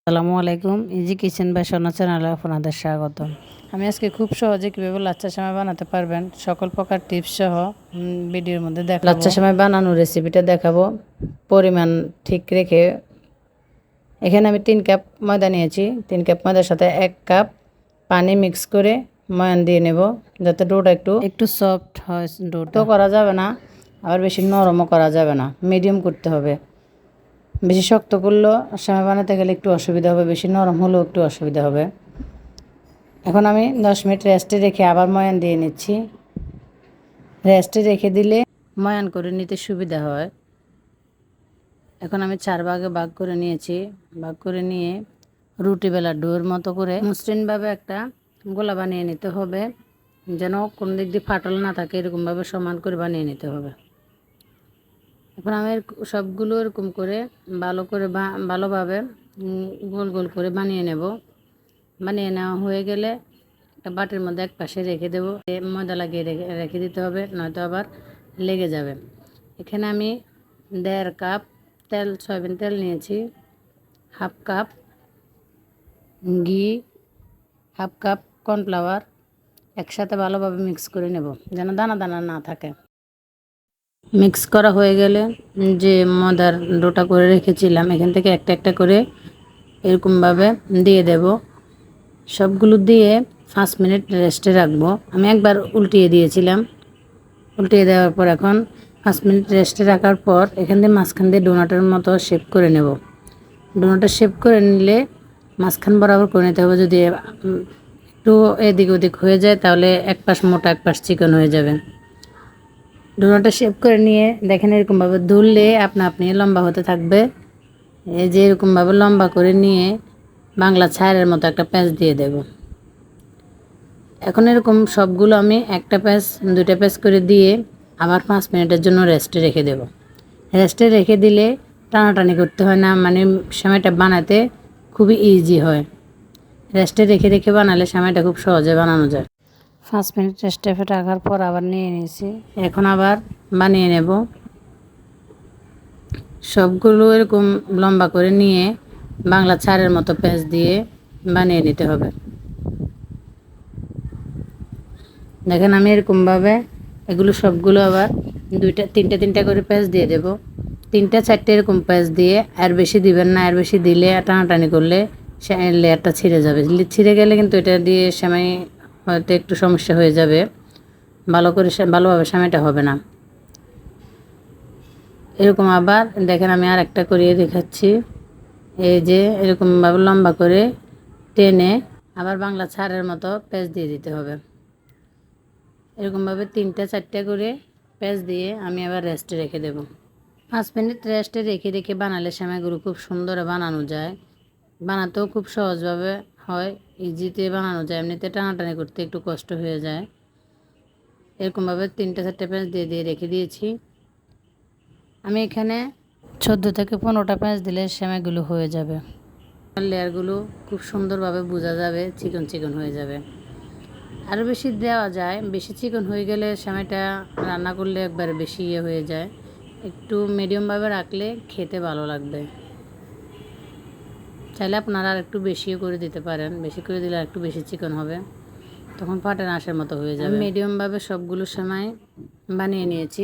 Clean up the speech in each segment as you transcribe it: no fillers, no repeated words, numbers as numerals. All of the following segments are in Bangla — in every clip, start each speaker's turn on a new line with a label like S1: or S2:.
S1: আসসালামু আলাইকুম। ইজি কিচেন বাই সোনা চ্যানেলে আপনাদের স্বাগতম। আমি আজকে খুব সহজে কীভাবে লাচ্ছা সেমাই বানাতে পারবেন সকল প্রকার টিপস সহ ভিডিওর মধ্যে দেখাবো। লাচ্ছা সেমাই বানানোর রেসিপিটা দেখাবো পরিমাণ ঠিক রেখে। এখানে আমি 3 কাপ ময়দা নিয়েছি। 3 কাপ ময়দার সাথে 1 কাপ পানি মিক্স করে ময়ান দিয়ে নেব, যাতে ডোটা একটু সফট হয়। ডোটা করা যাবে না, আবার বেশি নরমও করা যাবে না, মিডিয়াম করতে হবে। বেশি শক্ত করলেও সেমাই বানাতে গেলে একটু অসুবিধা হবে, বেশি নরম হলেও একটু অসুবিধা হবে। এখন আমি 10 মিনিট রেস্টে রেখে আবার ময়ান দিয়ে নিচ্ছি। রেস্টে রেখে দিলে ময়ান করে নিতে সুবিধা হয়। এখন আমি 4 ভাগে ভাগ করে নিয়েছি। ভাগ করে নিয়ে রুটি বেলার ডোর মতো করে মসৃণভাবে একটা গোলা বানিয়ে নিতে হবে, যেন কোন দিক দিয়ে ফাটল না থাকে, এরকমভাবে সমান করে বানিয়ে নিতে হবে। এখন আমি সবগুলো এরকম করে ভালোভাবে গোল গোল করে বানিয়ে নেব। বানিয়ে নেওয়া হয়ে গেলে একটা বাটির মধ্যে এক পাশে রেখে দেবো। ময়দা লাগিয়ে রেখে দিতে হবে, নয়তো আবার লেগে যাবে। এখানে আমি 1.5 কাপ সয়াবিন তেল নিয়েছি, 1/2 কাপ ঘি, 1/2 কাপ কর্নফ্লাওয়ার একসাথে ভালোভাবে মিক্স করে নেব, যেন দানা দানা না থাকে। মিক্স করা হয়ে গেলে যে ময়দার ডোটা করে রেখেছিলাম, এখান থেকে একটা একটা করে এরকমভাবে দিয়ে দেব। সবগুলো দিয়ে 5 মিনিট রেস্টে রাখবো। আমি একবার উল্টিয়ে দিয়েছিলাম। উল্টিয়ে দেওয়ার পর এখন 5 মিনিট রেস্টে রাখার পর এখান দিয়ে মাঝখান দিয়ে ডোনাটের মতো শেপ করে নেব। ডোনাটের শেপ করে নিলে মাঝখান বরাবর করে নিতে হবে। যদি একটু এদিক ওদিক হয়ে যায় তাহলে এক পাশ মোটা এক পাশ চিকন হয়ে যাবে। ডোনাটা শেপ করে নিয়ে দেখেন এরকমভাবে দুললে আপনি লম্বা হতে থাকবে। এই যে এরকমভাবে লম্বা করে নিয়ে বাংলা ছায়ারের মতো একটা প্যাঁচ দিয়ে দেব। এখন এরকম সবগুলো আমি একটা প্যাঁচ 2টা প্যাঁচ করে দিয়ে আবার 5 মিনিটের জন্য রেস্টে রেখে দেব। রেস্টে রেখে দিলে টানাটানি করতে হয় না, মানে সেমাইটা বানাতে খুবই ইজি হয়। রেস্টে রেখে রেখে বানালে সেমাইটা খুব সহজে বানানো যায়। 5 মিনিট রেস্টে রাখার পর আবার নিয়ে নিয়েছি। এখন আবার বানিয়ে নেব। সবগুলো এরকম লম্বা করে নিয়ে বাংলা ছাড়ের মতো প্যাঁচ দিয়ে বানিয়ে নিতে হবে। দেখেন আমি এরকমভাবে এগুলো সবগুলো আবার 2টা 3টা করে প্যাঁচ দিয়ে দেব। 3টা 4টে এরকম প্যাঁচ দিয়ে আর বেশি দিবেন না, আর বেশি দিলে টানাটানি করলে লেয়ারটা ছিঁড়ে যাবে। ছিঁড়ে গেলে কিন্তু এটা দিয়ে সেমাই হয়তো একটু সমস্যা হয়ে যাবে, ভালোভাবে সেমাইটা হবে না। এরকম আবার দেখেন আমি আর একটা করিয়ে দেখাচ্ছি। এই যে এরকমভাবে লম্বা করে টেনে আবার বাংলা ছাড়ের মতো প্যাঁচ দিয়ে দিতে হবে। এরকমভাবে 3টা 4টা করে প্যাঁচ দিয়ে আমি আবার রেস্টে রেখে দেব। 5 মিনিট রেস্টে রেখে রেখে বানালে সেমাইগুলো খুব সুন্দর বানানো যায়। বানাতেও খুব সহজভাবে হয়, ইজিতে বানানো যায়। এমনিতে টানাটানি করতে একটু কষ্ট হয়ে যায়। এরকমভাবে 3টা 4টা প্যাঁচ দিয়ে দিয়ে রেখে দিয়েছি। আমি এখানে 14 থেকে 15টা প্যাঁচ দিলে সেমাইগুলো হয়ে যাবে। লেয়ারগুলো খুব সুন্দরভাবে বোঝা যাবে, চিকন চিকন হয়ে যাবে। আরও বেশি দেওয়া যায়, বেশি চিকন হয়ে গেলে সেমাইটা রান্না করলে একবারে বেশি হয়ে যায়। একটু মিডিয়ামভাবে রাখলে খেতে ভালো লাগবে। চাইলে আপনারা আর একটু বেশিও করে দিতে পারেন, বেশি করে দিলে আর একটু বেশি চিকন হবে, তখন পাটের আঁশের মতো হয়ে যাবে। মিডিয়ামভাবে সবগুলো সেমাই বানিয়ে নিয়েছি।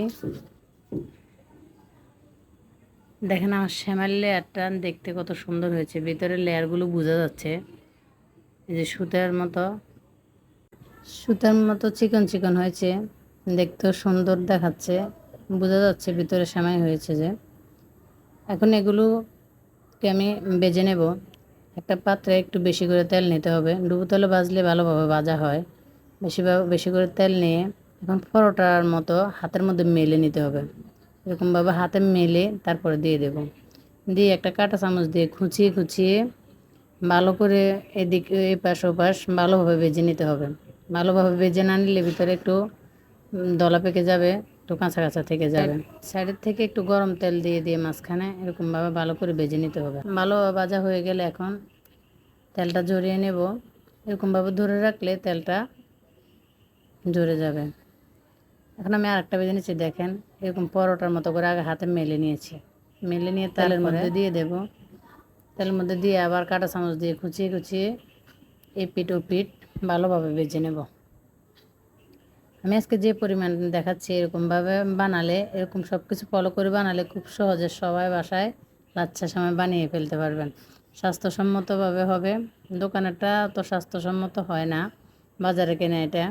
S1: দেখেন আমার সেমাইয়ের লেয়ারটা দেখতে কত সুন্দর হয়েছে, ভিতরের লেয়ারগুলো বোঝা যাচ্ছে। এই যে সুতার মতো চিকন চিকন হয়েছে, দেখতেও সুন্দর দেখাচ্ছে, বোঝা যাচ্ছে ভিতরে সেমাই হয়েছে। যে এখন এগুলোকে আমি ভেজে নেব। একটা পাত্রে একটু বেশি করে তেল নিতে হবে। ডুবো তেলে ভাজলে ভালোভাবে ভাজা হয়। বেশি করে তেল নিয়ে এখন পরোটার মতো হাতের মধ্যে মেলে নিতে হবে। এরকমভাবে হাতে মেলে তারপরে দিয়ে দেব। দিয়ে একটা কাঁটা চামচ দিয়ে খুঁচিয়ে খুঁচিয়ে ভালো করে এদিকে এপাশ ওপাশ ভালোভাবে ভেজে নিতে হবে। ভালোভাবে ভেজে না নিলে ভিতরে একটু দলা পেকে যাবে, একটু কাঁচা কাঁচা থেকে যাবে। সাইডের থেকে একটু গরম তেল দিয়ে দিয়ে মাঝখানে এরকমভাবে ভালো করে ভেজে নিতে হবে। ভালোভাবে ভাজা হয়ে গেলে এখন তেলটা ঝরিয়ে নেব। এরকমভাবে ধরে রাখলে তেলটা ঝরে যাবে। এখন আমি আরেকটা ভেজে নিচ্ছি। দেখেন এরকম পরোটার মতো করে আগে হাতে মেলে নিয়েছি। মেলে নিয়ে তেলের মধ্যে দিয়ে দেব। তেলের মধ্যে দিয়ে আবার কাঁটা চামচ দিয়ে কুচিয়ে কুচিয়ে এপিট ওপিট ভালোভাবে ভেজে নেব। আমি আজকে যে পরিমাণ দেখাচ্ছি এরকমভাবে বানালে, এরকম সব কিছু ফলো করে বানালে খুব সহজে সবাই বাসায় লাচ্ছা সেমাই বানিয়ে ফেলতে পারবেন। স্বাস্থ্যসম্মতভাবে হবে। দোকানেরটা তো স্বাস্থ্যসম্মত হয় না, বাজারে কেনা এটা।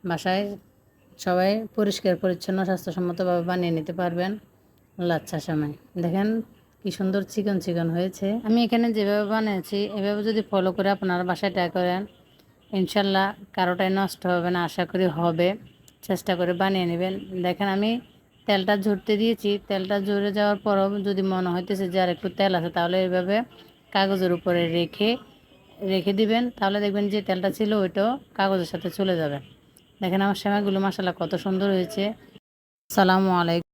S1: বাসায় সবাই পরিষ্কার পরিচ্ছন্ন স্বাস্থ্যসম্মতভাবে বানিয়ে নিতে পারবেন লাচ্ছা সেমাই। দেখেন কি সুন্দর চিকন চিকন হয়েছে। আমি এখানে যেভাবে বানিয়েছি এভাবে যদি ফলো করে আপনারা বাসায় ট্রাই করেন, ইনশাল্লাহ কারোটাই নষ্ট হবে না, আশা করি হবে। চেষ্টা করে বানিয়ে নেবেন। দেখেন আমি তেলটা ঝরতে দিয়েছি, তেলটা ঝরে যাওয়ার পরও যদি মনে হইতেছে যে আর একটু তেল আছে, তাহলে এইভাবে কাগজের উপরে রেখে রেখে দিবেন, তাহলে দেখবেন যে তেলটা ছিল ওইটাও কাগজের সাথে চলে যাবে। দেখেন আমার সেমাইগুলো মাশাআল্লাহ কত সুন্দর হয়েছে। আসসালামু আলাইকুম।